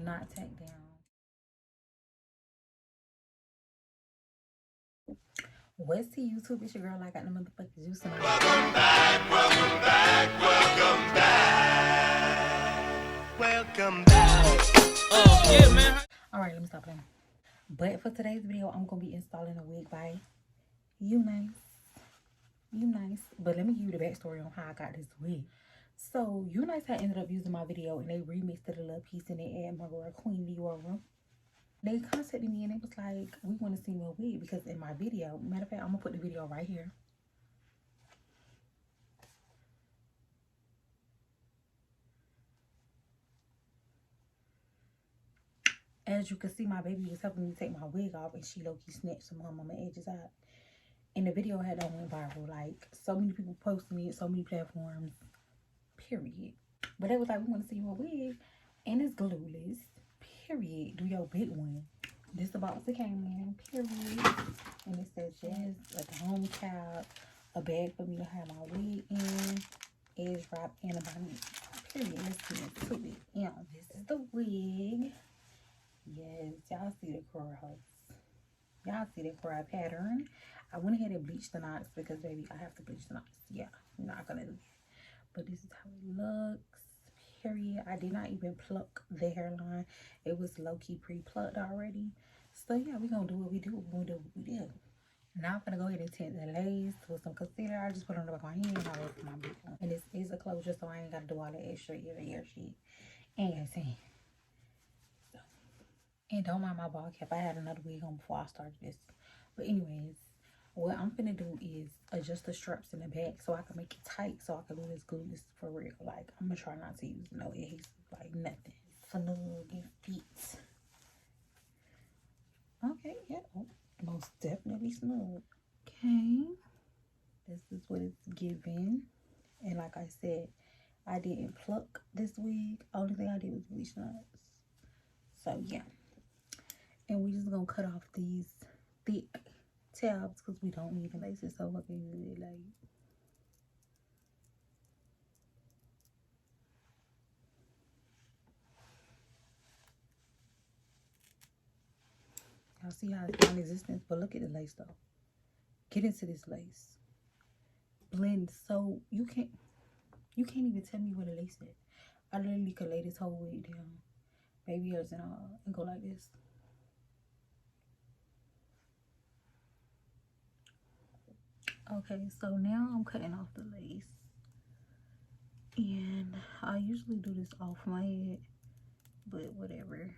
not tacked down. What's to YouTube? It's your girl. I got the motherfucking juice. Welcome back, welcome back, welcome back. Welcome back. Oh, yeah, man. Alright, let me stop playing. But for today's video, I'm going to be installing a wig by UNice. But let me give you the backstory on how I got this wig. So, UNice had ended up using my video and they remixed it a little piece and they added my girl Queen Dior. They contacted me and it was like, we want to see more wig because in my video, matter of fact, I'm going to put the video right here. As you can see, my baby was helping me take my wig off and she low-key snatched some on my edges out. And the video had done went viral. Like, so many people posting it, so many platforms, period. But they was like, we want to see your wig. And it's glueless, period. Do your big one. This the box it came in, period. And it says just like a home cap, a bag for me to have my wig in, edge wrap, and a bonnet. Period. Let's get into it. Yeah, this is the wig. Yes, y'all see the curls. Y'all see the curl pattern. I went ahead and bleached the knots because, baby, I have to bleach the knots. Yeah, I'm not gonna do that. But this is how it looks. Period. I did not even pluck the hairline. It was low-key pre-plucked already. So yeah, we're gonna do what we do. We're gonna do what we do. Now I'm gonna go ahead and tint the lace with some concealer. I just put it on the back of my hand and I wait for my big one. And this is a closure, so I ain't gotta do all the extra ear shit. And you see. So, and don't mind my ball cap. I had another wig on before I started this. But anyways, what I'm gonna do is adjust the straps in the back so I can make it tight so I can do this glueless for real. Like, I'm gonna try not to use no adhesive, like nothing. Snug and fit. Okay, yeah, oh, most definitely snug. Okay, this is what it's given. And like I said, I didn't pluck this wig. Only thing I did was bleach knots. So yeah, and we just gonna cut off these thick tabs because we don't need the laces so fucking good. Like, y'all see how it's non-existent, but look at the lace though. Get into this lace. Blend so you can't even tell me where the lace is. I literally could lay this whole wig down, baby hairs and all, and go like this. Okay, so now I'm cutting off the lace. And I usually do this off my head, but whatever.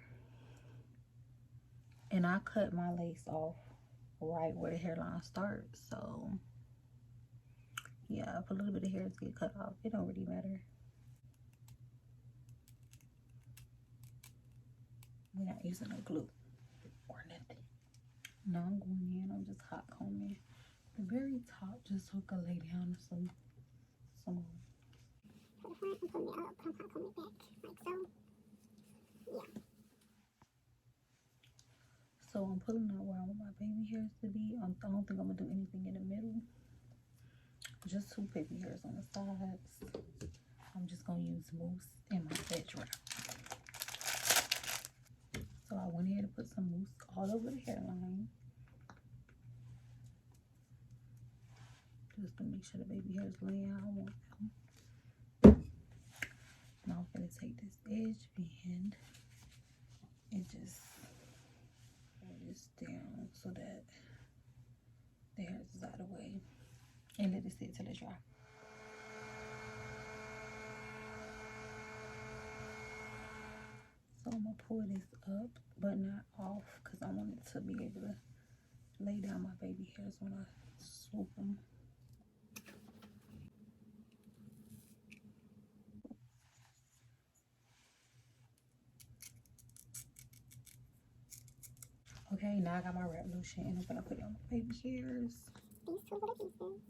And I cut my lace off right where the hairline starts. So yeah, if a little bit of hairs get cut off, it don't really matter. We're not using no glue or nothing. Now I'm going in, I'm just hot combing the very top just so I can lay down some more. For the front, I'm pulling it up, but I'm hot combing it back, like so. Yeah. So I'm pulling out where I want my baby hairs to be. I don't think I'm gonna do anything in the middle. Just two baby hairs on the sides. I'm just gonna use mousse in my edge wrap. So I went ahead and put some mousse all over the hairline. Just to make sure the baby hairs lay out. I want them. Now I'm gonna take this edge band and just pull this down so that the hairs is out of the way. And let it sit till it's dry. So I'm gonna pull this up, but not off, because I want it to be able to lay down my baby hairs when I swoop them. Okay, now I got my wrap lotion and I'm gonna put it on my baby hairs. These two little pieces.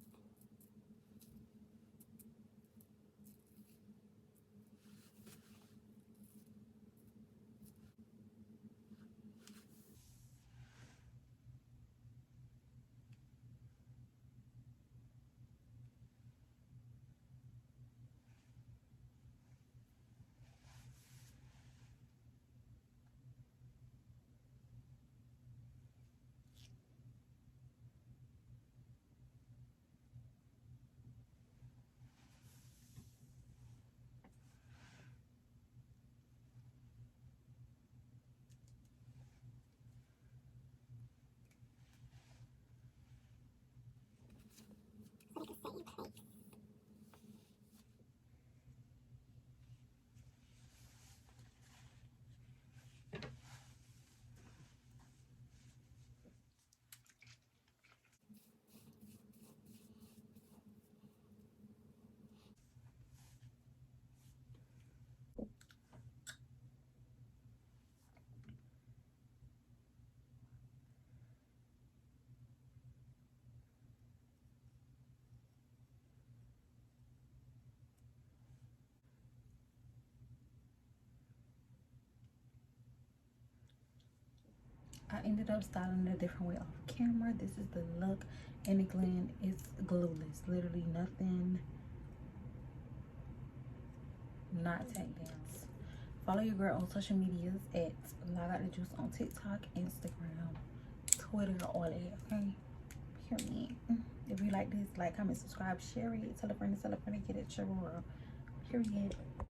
I ended up styling it a different way off camera. This is the look, and again, it's glueless. Literally nothing, not takedowns. Follow your girl on social medias at Log Out the Juice on TikTok, Instagram, Twitter, all that, okay? Period. If you like this, like, comment, subscribe, share it, tell a friend to get it to your world. Period.